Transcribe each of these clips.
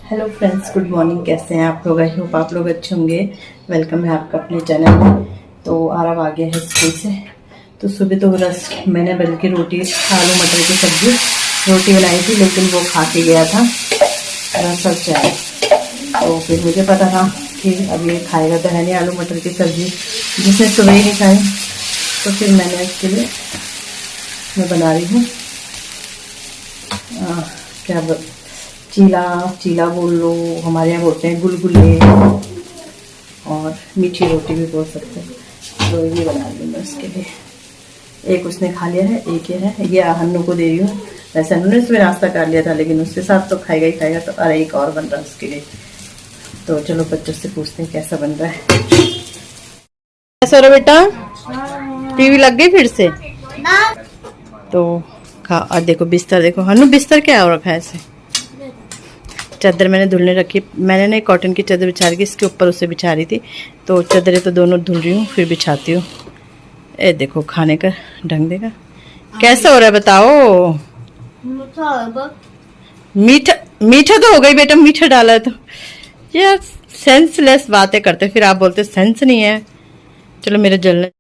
Hello friends, good morning. कैसे हैं आप लोग? आई होप आप लोग अच्छे होंगे। वेलकम है आपका अपने चैनल में। तो आरव आ गया है स्कूल से। तो सुबह तो रस मैंने बल्कि रोटी, आलू मटर की सब्जी रोटी बनाई थी, लेकिन वो खा के गया था रस और चाय। तो फिर मुझे पता था कि अब ये खाएगा तो है नहीं आलू मटर की सब्जी, जिसने सुबह ही नहीं खाई। तो फिर मैंने इसके लिए मैं बना रही हूँ चीला चीला बोल लो, हमारे यहाँ बोलते हैं गुलगुले, और मीठी रोटी भी बोल सकते हैं। तो ये बना रही हूँ मैं उसके लिए। एक उसने खा लिया है, एक ये है, ये हन्नू को दे रही हूँ। वैसे हन्नू ने सुबह नाश्ता कर लिया था, लेकिन उसके साथ तो खाएगा ही खाएगा। तो अरे एक और बन रहा है उसके लिए। तो चलो बच्चों से पूछते हैं कैसा बन रहा है। कैसा रहा बेटा? टीवी लग गई फिर से? तो खा। और देखो बिस्तर, देखो हन्नू बिस्तर क्या हो रखा है ऐसे। चादर मैंने धुलने रखी। मैंने ना कॉटन की चादर बिछा रही, इसके ऊपर उसे बिछा रही थी। तो चादरें तो दोनों धुल रही हूँ, फिर बिछाती हूँ। ए देखो खाने का ढंग देगा। कैसा हो रहा है बताओ? मीठा मीठा तो हो गई बेटा, मीठा डाला है तो। यार सेंसलेस बातें करते, फिर आप बोलते सेंस नहीं है। चलो मेरे जलने।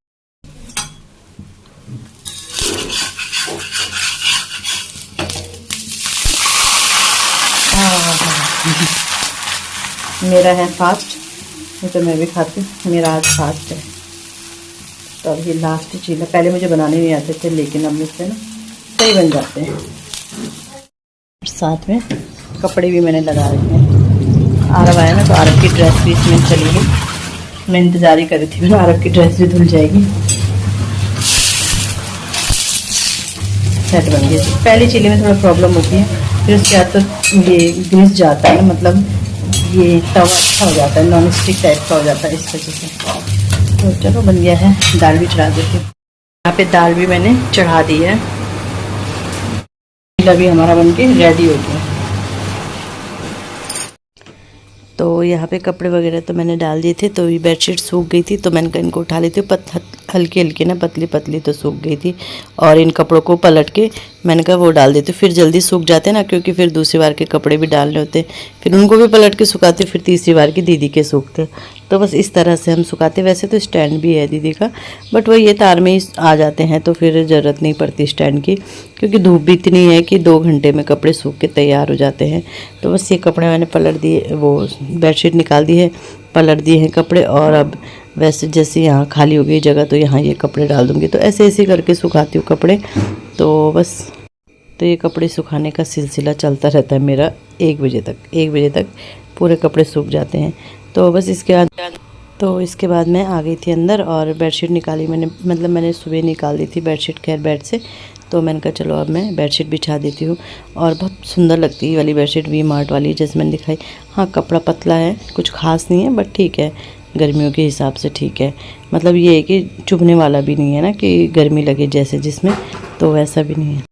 मेरा है फास्ट, नहीं तो मैं भी खाती हूँ। मेरा आज फास्ट है। तो अब ये लास्ट चीज़ है। पहले मुझे बनाने नहीं आते थे, लेकिन अब मुझसे ना सही बन जाते हैं। साथ में कपड़े भी मैंने लगा रखे हैं। आरव आया ना, तो आरव की ड्रेस भी इसमें चली गई। मैं इंतज़ार ही कर रही थी, आरव की ड्रेस भी धुल जाएगी। सेट बन गई। पहली चिली में थोड़ा प्रॉब्लम होती है, फिर उसके बाद तो ये घिस जाता है, मतलब ये तवा अच्छा हो जाता है, नॉन स्टिक टाइप का हो जाता है इस वजह से। तो चलो बन गया है। दाल भी चढ़ा देती हूँ। यहाँ पे दाल भी मैंने चढ़ा दी है। चीला भी हमारा बनके रेडी हो गया। तो यहाँ पे कपड़े वगैरह तो मैंने डाल दिए थे। तो ये बेडशीट सूख गई थी, तो मैंने कहा इनको उठा लेती हूँ। हल्की हल्की ना, पतली पतली तो सूख गई थी। और इन कपड़ों को पलट के मैंने कहा वो डाल देती हूँ, फिर जल्दी सूख जाते हैं ना, क्योंकि फिर दूसरी बार के कपड़े भी डालने होते, फिर उनको भी पलट के सुखाते, फिर तीसरी बार की दीदी के सूखते। तो बस इस तरह से हम सुखाते। वैसे तो स्टैंड भी है दीदी का, बट वही ये तार में ही आ जाते हैं, तो फिर ज़रूरत नहीं पड़ती स्टैंड की, क्योंकि धूप भी इतनी है कि 2 घंटे में कपड़े सूख के तैयार हो जाते हैं। तो बस ये कपड़े मैंने पलट दिए, वो बेडशीट निकाल दी है, पलट दिए हैं कपड़े। और अब वैसे जैसे यहाँ खाली हो गई जगह, तो यहाँ ये कपड़े डाल दूँगी। तो ऐसे ऐसे करके सुखाती हूँ कपड़े। तो बस, तो ये कपड़े सुखाने का सिलसिला चलता रहता है मेरा 1 बजे तक। 1 बजे तक पूरे कपड़े सूख जाते हैं। तो बस इसके बाद मैं आ गई थी अंदर, और बेडशीट निकाली मैंने, मतलब मैंने सुबह निकाल दी थी बेडशीट खैर बेड से। तो मैंने कहा चलो अब मैं बेडशीट बिछा देती हूँ। और बहुत सुंदर लगती है ये वाली बेडशीट, वी मार्ट वाली, जैसे मैंने दिखाई। हाँ कपड़ा पतला है, कुछ खास नहीं है, बट ठीक है, गर्मियों के हिसाब से ठीक है। मतलब ये है कि चुभने वाला भी नहीं है ना, कि गर्मी लगे जैसे जिसमें, तो वैसा भी नहीं है।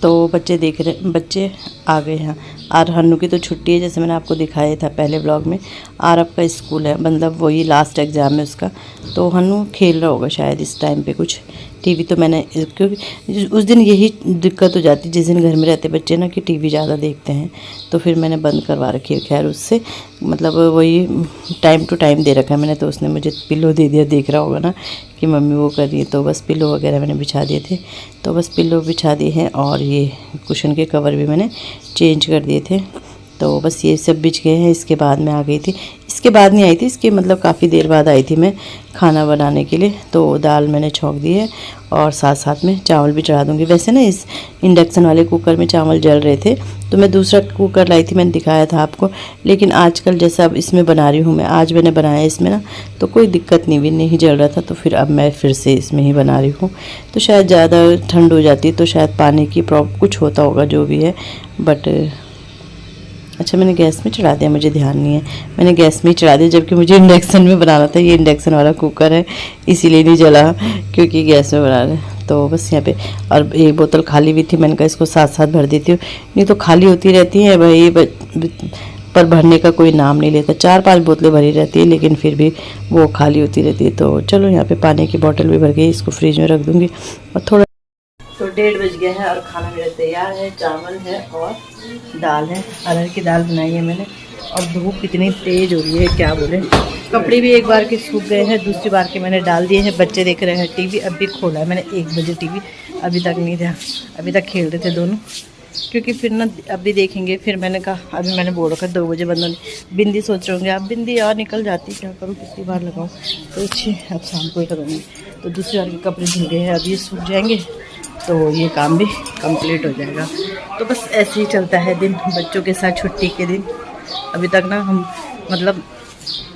तो बच्चे आ गए हैं। और हन्नू की तो छुट्टी है, जैसे मैंने आपको दिखाया था पहले व्लॉग में। आरव का स्कूल है, मतलब वही लास्ट एग्ज़ाम है उसका। तो हन्नू खेल रहा होगा शायद इस टाइम पे कुछ। टीवी तो मैंने, क्योंकि उस दिन यही दिक्कत हो जाती है जिस दिन घर में रहते बच्चे ना, कि टीवी ज़्यादा देखते हैं। तो फिर मैंने बंद करवा रखी है खैर उससे, मतलब वही टाइम टू टाइम दे रखा है मैंने। तो उसने मुझे पिलो दे दिया, देख रहा होगा ना कि मम्मी वो कर रही है। तो बस पिलो वगैरह मैंने बिछा दिए थे। तो बस पिलो बिछा दिए हैं, और ये कुशन के कवर भी मैंने चेंज कर दिए थे। तो बस ये सब बिछ गए हैं। इसके बाद मैं आ गई थी, इसके बाद नहीं आई थी, इसके मतलब काफ़ी देर बाद आई थी मैं खाना बनाने के लिए। तो दाल मैंने छौंक दी है, और साथ साथ में चावल भी चढ़ा दूँगी। वैसे ना इस इंडक्शन वाले कुकर में चावल जल रहे थे, तो मैं दूसरा कुकर लाई थी, मैंने दिखाया था आपको। लेकिन आजकल जैसा अब इसमें बना रही हूँ मैं, आज मैंने बनाया इसमें ना, तो कोई दिक्कत नहीं जल रहा था। तो फिर अब मैं फिर से इसमें ही बना रही हूँ। तो शायद ज़्यादा ठंड हो जाती, तो शायद पानी की प्रॉब्लम कुछ होता होगा, जो भी है। बट अच्छा, मैंने गैस में चढ़ा दिया, मुझे ध्यान नहीं है। मैंने गैस में ही चढ़ा दिया, जबकि मुझे इंडक्शन में बनाना था। ये इंडक्शन वाला कुकर है, इसीलिए नहीं जला, क्योंकि गैस में बना रहे। तो बस यहाँ पे, और एक बोतल खाली भी थी, मैंने कहा इसको साथ साथ भर देती हूँ, नहीं तो खाली होती रहती है भाई, पर भरने का कोई नाम नहीं लेता। 4-5 बोतलें भरी रहती है, लेकिन फिर भी वो खाली होती रहती है। तो चलो यहाँ पे पानी की बोतल भी भर गई, इसको फ्रिज में रख दूँगी। और थोड़ा तो 1:30 बज गया है और खाना मेरा तैयार है। चावल है और दाल है, अरहर की दाल बनाई है मैंने। और धूप इतनी तेज़ हो रही है क्या बोले। कपड़े भी एक बार के सूख गए हैं, दूसरी बार के मैंने डाल दिए हैं। बच्चे देख रहे हैं टीवी, अभी खोला है मैंने 1 बजे टीवी, अभी तक नहीं था, अभी तक खेल रहे थे दोनों। क्योंकि फिर ना अभी देखेंगे, फिर मैंने कहा अभी मैंने बोल रखा 2 बजे बंद होने। बिंदी सोच रहे होंगे आप, बिंदी यार निकल जाती, क्या करूँ, कितनी बार लगाऊँ, तो अच्छी अब शाम को ही करूँगी। तो दूसरी बार के कपड़े धुल गए हैं, अभी ये सूख जाएंगे तो ये काम भी कंप्लीट हो जाएगा। तो बस ऐसे ही चलता है दिन बच्चों के साथ, छुट्टी के दिन। अभी तक ना हम मतलब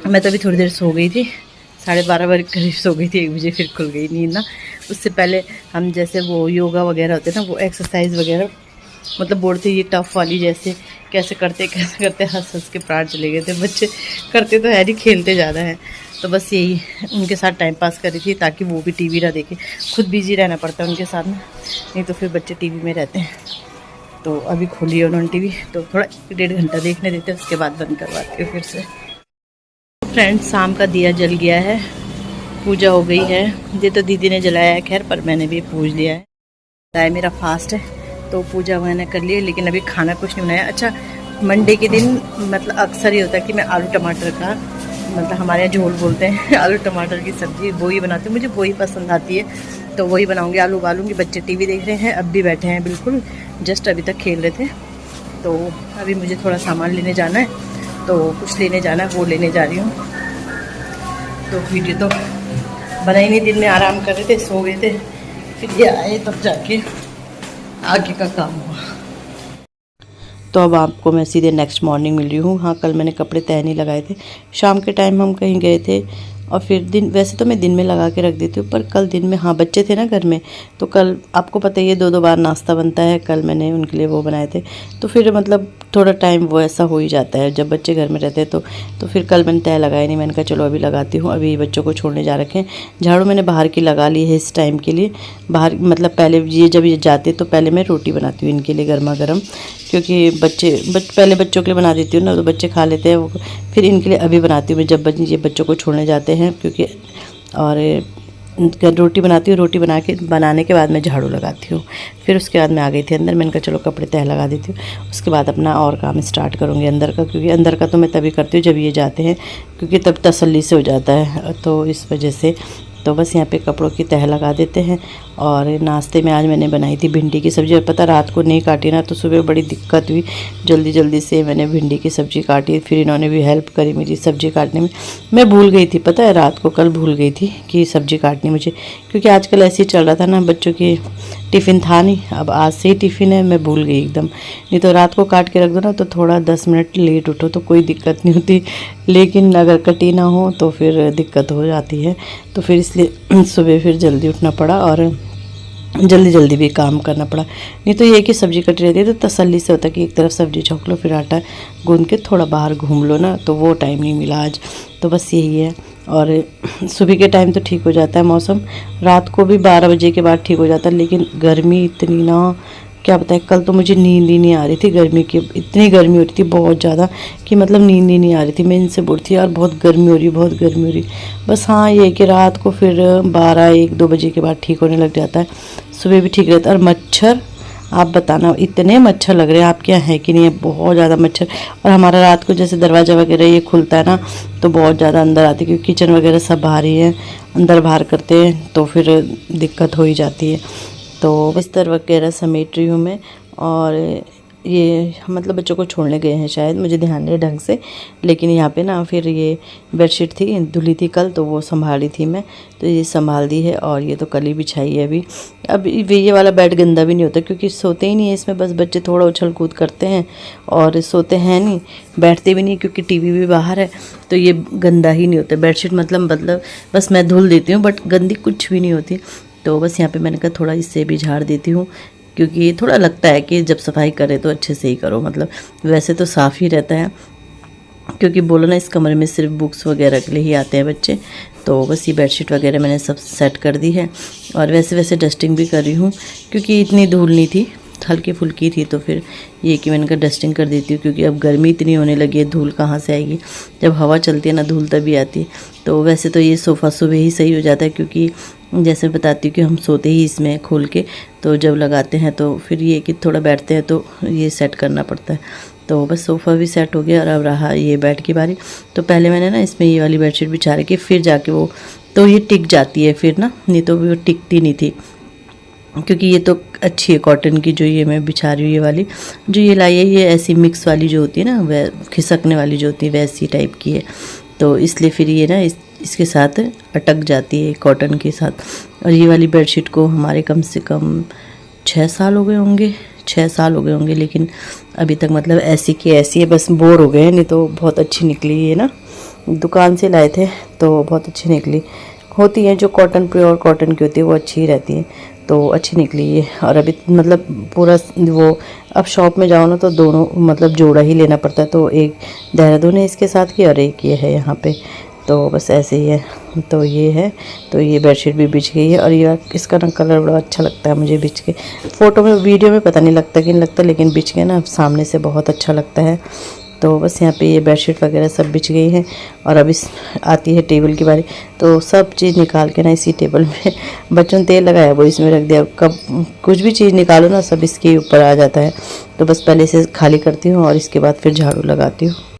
मैं तो अभी थोड़ी देर सो गई थी, 12:30 बजे करीब सो गई थी, 1 बजे फिर खुल गई नींद ना। उससे पहले हम जैसे वो योगा वगैरह होते ना, वो एक्सरसाइज वगैरह मतलब बोलते ये टफ वाली जैसे कैसे करते हंस हंस के प्राण चले गए थे। बच्चे करते तो है नहीं, खेलते ज़्यादा हैं। तो बस यही उनके साथ टाइम पास कर रही थी, ताकि वो भी टीवी ना देखें। खुद बिजी रहना पड़ता है उनके साथ में, नहीं तो फिर बच्चे टीवी में रहते हैं। तो अभी खोली है उन्होंने टीवी, तो थोड़ा 1-1.5 घंटा देखने देते हैं, उसके बाद बंद करवाती हूँ फिर से। फ्रेंड्स, शाम का दिया जल गया है, पूजा हो गई है। ये तो दीदी ने जलाया है खैर, पर मैंने भी पूज लिया है। मेरा फास्ट है तो पूजा मैंने कर ली है, लेकिन अभी खाना कुछ नहीं बनाया। अच्छा, मंडे के दिन मतलब अक्सर ही होता है कि मैं आलू टमाटर का, मतलब हमारे यहाँ झोल बोलते हैं आलू टमाटर की सब्ज़ी, वही बनाती हूँ। मुझे वही पसंद आती है, तो वही बनाऊँगी। आलू उबालूँगी। बच्चे टीवी देख रहे हैं, अब भी बैठे हैं बिल्कुल, जस्ट अभी तक खेल रहे थे। तो अभी मुझे थोड़ा सामान लेने जाना है, तो कुछ लेने जाना है, वो लेने जा रही हूँ। तो वीडियो तो बना ही नहीं, दिन में आराम कर रहे थे, सो गए थे, फिर ये आए तब जाके आगे का काम हुआ। तो अब आपको मैं सीधे नेक्स्ट मॉर्निंग मिल रही हूँ। हाँ, कल मैंने कपड़े तय नहीं लगाए थे, शाम के टाइम हम कहीं गए थे, और फिर दिन वैसे तो मैं दिन में लगा के रख देती हूँ, पर कल दिन में, हाँ बच्चे थे ना घर में, तो कल आपको पता ही है 2-2 बार नाश्ता बनता है। कल मैंने उनके लिए वो बनाए थे, तो फिर मतलब थोड़ा टाइम वो ऐसा हो ही जाता है जब बच्चे घर में रहते हैं। तो फिर कल मैंने तय लगाया नहीं, मैंने कहा चलो अभी लगाती हूँ। अभी बच्चों को छोड़ने जा रखे हैं। झाड़ू मैंने बाहर की लगा ली है इस टाइम के लिए। बाहर मतलब पहले जब ये जाते तो पहले मैं रोटी बनाती हूँ इनके लिए गर्मा गर्म, क्योंकि पहले बच्चों के लिए बना देती हूँ ना, तो बच्चे खा लेते हैं वो। फिर इनके लिए अभी बनाती हूँ मैं जब ये बच्चों को छोड़ने जाते हैं, क्योंकि और रोटी बनाती हूँ। रोटी बनाने के बाद मैं झाड़ू लगाती हूँ। फिर उसके बाद मैं आ गई थी अंदर, मैंने कहा चलो कपड़े तह लगा देती हूँ, उसके बाद अपना और काम स्टार्ट करूँगी अंदर का, क्योंकि अंदर का तो मैं तभी करती हूँ जब ये जाते हैं, क्योंकि तब तसल्ली से हो जाता है। तो इस वजह से तो बस यहाँ पे कपड़ों की तह लगा देते हैं। और नाश्ते में आज मैंने बनाई थी भिंडी की सब्ज़ी। और पता रात को नहीं काटी ना, तो सुबह बड़ी दिक्कत हुई, जल्दी से मैंने भिंडी की सब्ज़ी काटी। फिर इन्होंने भी हेल्प करी मेरी सब्ज़ी काटने में। मैं भूल गई थी, पता है रात को, कल भूल गई थी कि सब्ज़ी काटनी मुझे, क्योंकि आजकल ऐसे ही चल रहा था ना, बच्चों की टिफ़िन था नहीं, अब आज से ही टिफ़िन है, मैं भूल गई एकदम। नहीं तो रात को काट के रख दो ना, तो थोड़ा 10 मिनट लेट उठो तो कोई दिक्कत नहीं होती, लेकिन अगर कटी ना हो तो फिर दिक्कत हो जाती है। तो फिर इसलिए सुबह फिर जल्दी उठना पड़ा और जल्दी भी काम करना पड़ा। नहीं तो ये कि सब्ज़ी कटी रहती है तो तसल्ली से होता कि एक तरफ सब्ज़ी छोंक लो, फिर आटा गूंद के थोड़ा बाहर घूम लो ना, तो वो टाइम नहीं मिला आज। तो बस यही है। और सुबह के टाइम तो ठीक हो जाता है मौसम, रात को भी 12 बजे के बाद ठीक हो जाता है, लेकिन गर्मी इतनी ना, क्या बताएं, कल तो मुझे नींद ही नहीं आ रही थी गर्मी की। इतनी गर्मी हो रही थी बहुत ज़्यादा कि मतलब नींद ही नहीं आ रही थी। मैं इनसे बोलती थी यार बहुत गर्मी हो रही, बहुत गर्मी हो रही। बस हाँ, ये कि रात को फिर 12-1-2 बजे के बाद ठीक होने लग जाता है, सुबह भी ठीक रहता है। और मच्छर, आप बताना इतने मच्छर लग रहे हैं, आपके यहाँ है कि नहीं है, बहुत ज़्यादा मच्छर। और हमारा रात को जैसे दरवाज़ा वगैरह ये खुलता है ना, तो बहुत ज़्यादा अंदर आती है, क्योंकि किचन वगैरह सब बाहर ही है, अंदर बाहर करते हैं तो फिर दिक्कत हो ही जाती है। तो बिस्तर वगैरह समेट रही हूँ मैं। और ये मतलब बच्चों को छोड़ने गए हैं शायद, मुझे ध्यान नहीं ढंग से, लेकिन यहाँ पे ना फिर ये बेडशीट थी धुली थी कल, तो वो संभाली थी मैं, तो ये संभाल दी है। और ये तो कल ही बिछाई है अभी। अब ये वाला बेड गंदा भी नहीं होता, क्योंकि सोते ही नहीं है इसमें, बस बच्चे थोड़ा उछल कूद करते हैं और सोते हैं नहीं, बैठते भी नहीं, क्योंकि टीवी भी बाहर है, तो ये गंदा ही नहीं होता बेडशीट। मतलब बस मैं धुल देती हूँ, बट गंदी कुछ भी नहीं होती। तो बस यहाँ पे मैंने कहा थोड़ा इससे भी झाड़ देती हूँ, क्योंकि थोड़ा लगता है कि जब सफाई करे तो अच्छे से ही करो। मतलब वैसे तो साफ़ ही रहता है, क्योंकि बोलो ना इस कमरे में सिर्फ बुक्स वगैरह के लिए ही आते हैं बच्चे। तो बस ये बेडशीट वगैरह मैंने सब सेट कर दी है, और वैसे डस्टिंग भी कर रही हूँ, क्योंकि इतनी धूल नहीं थी हल्की फुल्की थी, तो फिर ये कि मैंने कहा डस्टिंग कर देती हूँ, क्योंकि अब गर्मी इतनी होने लगी है, धूल कहाँ से आएगी। जब हवा चलती है ना धूल तभी आती है। तो वैसे तो ये सोफ़ा सुबह ही सही हो जाता है, क्योंकि जैसे बताती हूँ कि हम सोते ही इसमें खोल के, तो जब लगाते हैं तो फिर ये कि थोड़ा बैठते हैं तो ये सेट करना पड़ता है। तो बस सोफ़ा भी सेट हो गया और अब रहा ये बेड की बारी। तो पहले मैंने ना इसमें ये वाली बेडशीट बिछा रखी, फिर जाके वो तो ये टिक जाती है फिर ना, नहीं तो वो टिकती नहीं थी, क्योंकि ये तो अच्छी है कॉटन की जो ये मैं बिछा रही हूँ। ये वाली जो ये लाई है ये ऐसी मिक्स वाली जो होती है ना, वह खिसकने वाली जो होती है वैसी टाइप की है, तो इसलिए फिर ये ना इसके साथ अटक जाती है कॉटन के साथ। और ये वाली बेडशीट को हमारे कम से कम 6 साल हो गए होंगे, 6 साल हो गए होंगे, लेकिन अभी तक मतलब ऐसी की ऐसी है, बस बोर हो गए हैं। नहीं तो बहुत अच्छी निकली ये ना, दुकान से लाए थे तो बहुत अच्छी निकली। होती हैं जो कॉटन प्योर कॉटन की होती है वो अच्छी ही रहती है, तो अच्छी निकली ये। और अभी मतलब पूरा वो अब शॉप में जाओ ना तो दोनों मतलब जोड़ा ही लेना पड़ता है, तो एक देहरादून है इसके साथ की और एक ये है यहाँ पे, तो बस ऐसे ही है। तो ये है, तो ये बेडशीट भी बिछ गई है। और ये इसका ना कलर बड़ा अच्छा लगता है मुझे बिछ के, फ़ोटो में वीडियो में पता नहीं लगता कि नहीं लगता, लेकिन बिछ के ना सामने से बहुत अच्छा लगता है। तो बस यहाँ पे ये बेडशीट वगैरह सब बिछ गई हैं। और अब इस आती है टेबल की बारी, तो सब चीज़ निकाल के ना इसी टेबल में बच्चों ने तेल लगाया वो इसमें रख दिया। कब कुछ भी चीज़ निकालो ना सब इसके ऊपर आ जाता है, तो बस पहले इसे खाली करती हूँ और इसके बाद फिर झाड़ू लगाती हूँ।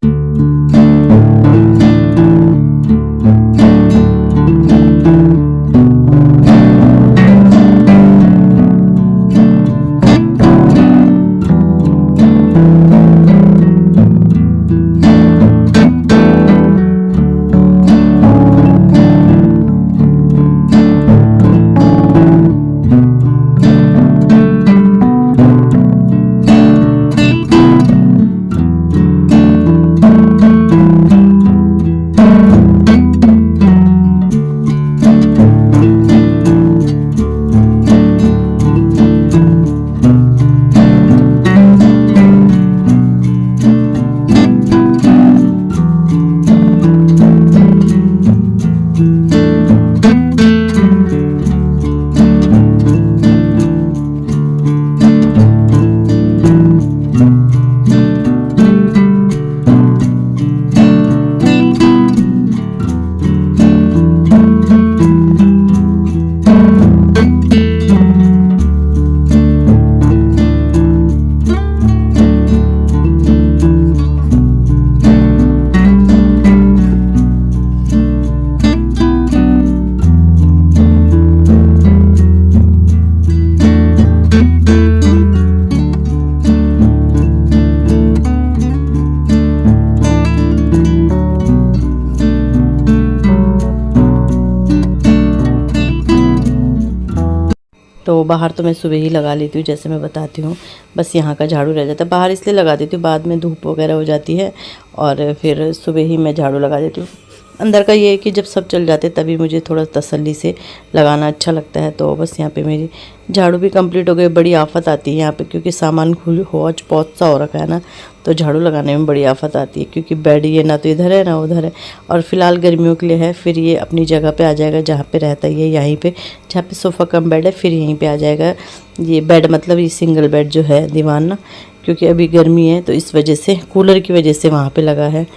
तो बाहर तो मैं सुबह ही लगा लेती हूँ, जैसे मैं बताती हूँ। बस यहाँ का झाड़ू रह जाता है, बाहर इसलिए लगा देती हूँ, बाद में धूप वगैरह हो जाती है और फिर सुबह ही मैं झाड़ू लगा देती हूँ। अंदर का ये है कि जब सब चल जाते तभी मुझे थोड़ा तसल्ली से लगाना अच्छा लगता है। तो बस यहाँ पे मेरी झाड़ू भी कंप्लीट हो गई। बड़ी आफत आती है यहाँ पे, क्योंकि सामान हौच पौच सा हो रखा है ना, तो झाड़ू लगाने में बड़ी आफत आती है, क्योंकि बेड ये ना तो इधर है ना उधर है। और फिलहाल गर्मियों के लिए है, फिर ये अपनी जगह पे आ जाएगा जहाँ पे रहता है, यहीं पे जहाँ पे सोफ़ा कम बेड है, फिर यहीं पे आ जाएगा ये बेड, मतलब ये सिंगल बेड जो है दीवान ना, क्योंकि अभी गर्मी है तो इस वजह से, कूलर की वजह से वहाँ पे लगा है।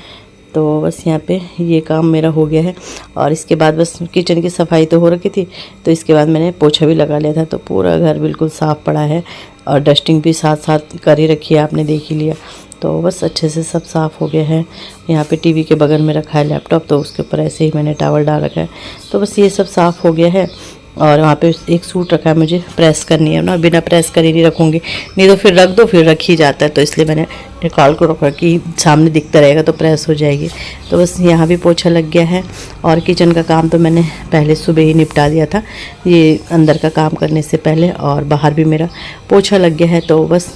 तो बस यहाँ पे ये काम मेरा हो गया है। और इसके बाद बस किचन की सफाई तो हो रखी थी, तो इसके बाद मैंने पोछा भी लगा लिया था, तो पूरा घर बिल्कुल साफ़ पड़ा है और डस्टिंग भी साथ साथ कर ही रखी है, आपने देख ही लिया। तो बस अच्छे से सब साफ़ हो गया है। यहाँ पे टीवी के बगल में रखा है लैपटॉप, तो उसके ऊपर ऐसे ही मैंने टॉवल डाल रखा है। तो बस ये सब साफ़ हो गया है। और वहाँ पे एक सूट रखा है, मुझे प्रेस करनी है ना, बिना प्रेस करे नहीं रखूँगी, नहीं तो फिर रख दो फिर रख ही जाता है, तो इसलिए मैंने निकाल को रखा कि सामने दिखता रहेगा तो प्रेस हो जाएगी। तो बस यहाँ भी पोछा लग गया है। और किचन का काम तो मैंने पहले सुबह ही निपटा दिया था, ये अंदर का काम करने से पहले, और बाहर भी मेरा पोछा लग गया है। तो बस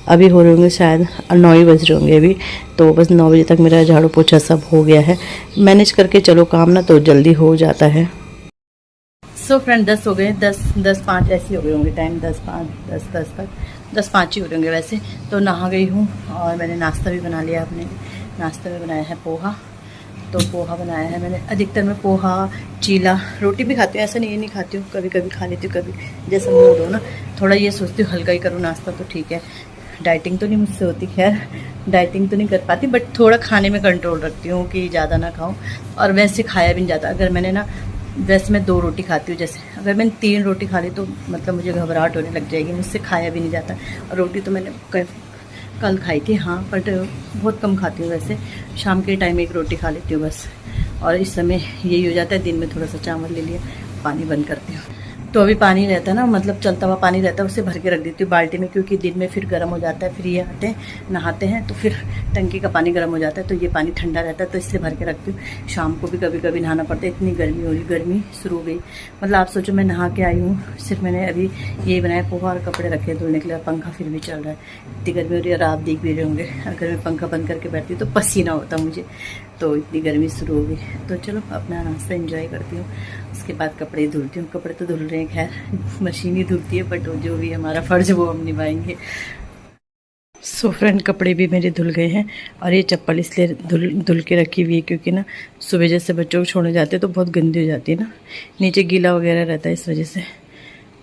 अभी हो रहे होंगे शायद 9 ही बज रहे होंगे अभी, तो बस 9 बजे तक मेरा झाड़ू पोछा सब हो गया है। मैनेज करके चलो काम ना, तो जल्दी हो जाता है। सो फ्रेंड 10 हो गए, 10:05 ऐसे हो गए होंगे टाइम, 10:05 ही हो रहे होंगे वैसे। तो नहा गई हूँ और मैंने नाश्ता भी बना लिया। अपने नाश्ते में बनाया है पोहा, तो पोहा बनाया है मैंने। अधिकतर मैं पोहा, चीला, रोटी भी खाती हूँ, ऐसा नहीं खाती हूँ, कभी कभी खा लेती हूँ, कभी जैसा मूड हो ना। थोड़ा ये सोचती हूँ हल्का ही करूँ नाश्ता तो ठीक है। डाइटिंग तो नहीं मुझसे होती, खैर डाइटिंग तो नहीं कर पाती, बट थोड़ा खाने में कंट्रोल रखती हूँ कि ज़्यादा ना खाऊँ। और वैसे खाया भी नहीं जाता। अगर मैंने ना, वैसे मैं 2 रोटी खाती हूँ, जैसे अगर मैंने 3 रोटी खा ली तो मतलब मुझे घबराहट होने लग जाएगी, मुझसे खाया भी नहीं जाता। और रोटी तो मैंने कल खाई थी हाँ, बट बहुत कम खाती हूँ वैसे। शाम के टाइम 1 रोटी खा लेती हूँ बस। और इस समय यही हो जाता है, दिन में थोड़ा सा चावल ले लिया। पानी बंद करती हूँ। तो अभी पानी रहता है ना, मतलब चलता हुआ पानी रहता है, उसे भर के रख देती हूँ बाल्टी में, क्योंकि दिन में फिर गर्म हो जाता है। फिर ये आते हैं नहाते हैं तो फिर टंकी का पानी गर्म हो जाता है, तो ये पानी ठंडा रहता है, तो इसलिए भर के रखती हूँ। शाम को भी कभी कभी नहाना पड़ता है, इतनी गर्मी हो रही, गर्मी शुरू हो गई। मतलब आप सोचो मैं नहा के आई हूँ, सिर्फ मैंने अभी यही बनाया पोहा और कपड़े रखे धुलने के लिए। पंखा फिर भी चल रहा है, इतनी गर्मी हो रही है। और आप देख भी रहे होंगे, अगर मैं पंखा बंद करके बैठती तो पसीना होता मुझे, तो इतनी गर्मी शुरू हो गई। तो चलो अपना नाश्ता एंजॉय करती हूँ, उसके बाद कपड़े धुलती हूँ। कपड़े तो धुल रहे हैं, खैर मशीन ही धुलती है, बट जो भी हमारा फ़र्ज वो हम निभाएंगे। सो फ्रेंड, कपड़े भी मेरे धुल गए हैं। और ये चप्पल इसलिए धुल के रखी हुई है क्योंकि ना सुबह जैसे बच्चों को छोड़ने जाते हैं तो बहुत गंदी हो जाती है ना, नीचे गीला वगैरह रहता है, इस वजह से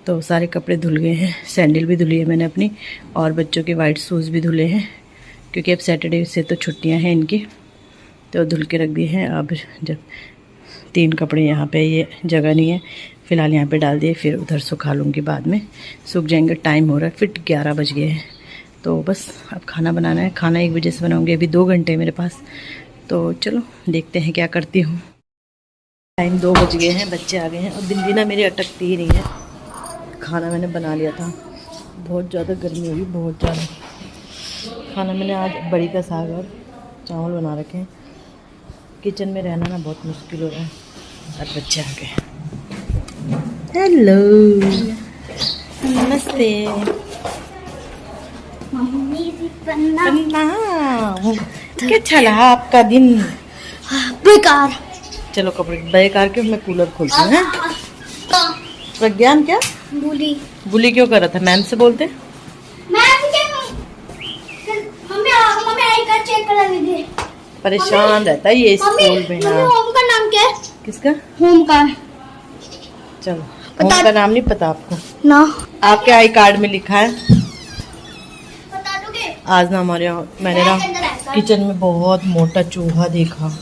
तो सारे कपड़े धुल गए हैं। सैंडल भी धुली है मैंने अपनी, और बच्चों के वाइट शूज़ भी धुले हैं, क्योंकि अब सैटरडे से तो छुट्टियाँ हैं इनकी, तो धुल के रख दिए हैं। अब जब 3 कपड़े यहाँ पे, ये जगह नहीं है फ़िलहाल, यहाँ पे डाल दिए, फिर उधर सुखा लूँगी, बाद में सूख जाएंगे। टाइम हो रहा है, फिर 11 बज गए हैं, तो बस अब खाना बनाना है। खाना 1 बजे से बनाऊँगी, अभी 2 घंटे मेरे पास, तो चलो देखते हैं क्या करती हूँ। टाइम 2 बज गए हैं, बच्चे आ गए हैं, और बिल्ली ना मेरी अटकती ही नहीं है। खाना मैंने बना लिया था, बहुत ज़्यादा गर्मी होगी, बहुत ज़्यादा। खाना मैंने आज बड़ी का साग और चावल बना रखे हैं। किचन में रहना ना बहुत मुश्किल हो रहा है, और बच्चे आ गए। हेलो, नमस्ते। क्या चला आपका दिन? बेकार। चलो कपड़े बेकार क्यों, मैं कूलर खोलती हूँ। प्रज्ञान क्या बुली क्यों कर रहा था? मैम से बोलते। परेशान रहता है ये स्कूल में। होम का नाम क्या है? किसका? होम का। चलो, होम का नाम नहीं पता आपको ना? आपके आई कार्ड में लिखा है। बता दोगे? आज ना हमारे यहाँ, मैंने ना किचन में बहुत मोटा चूहा देखा,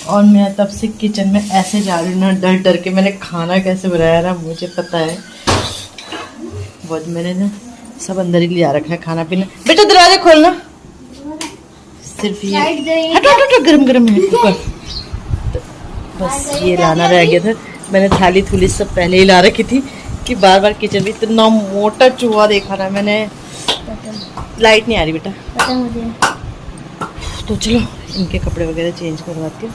और मैं तब से किचन में ऐसे जा रही हूँ ना, डर डर के। मैंने खाना कैसे बनाया ना, मुझे पता है बहुत। मैंने ना सब अंदर ही लिया रखा है खाना पीना। बेटा दरवाजा खोलना, सिर्फ ये हटो हटो, गरम गरम है कुकर। तो बस ये लाना रह गया था। मैंने थाली थूली सब पहले ही ला रखी थी, कि बार बार किचन में इतना मोटा चूहा देखा ना मैंने। लाइट नहीं आ रही बेटा, पता मुझे। तो चलो इनके कपड़े वगैरह चेंज करवाती हूँ।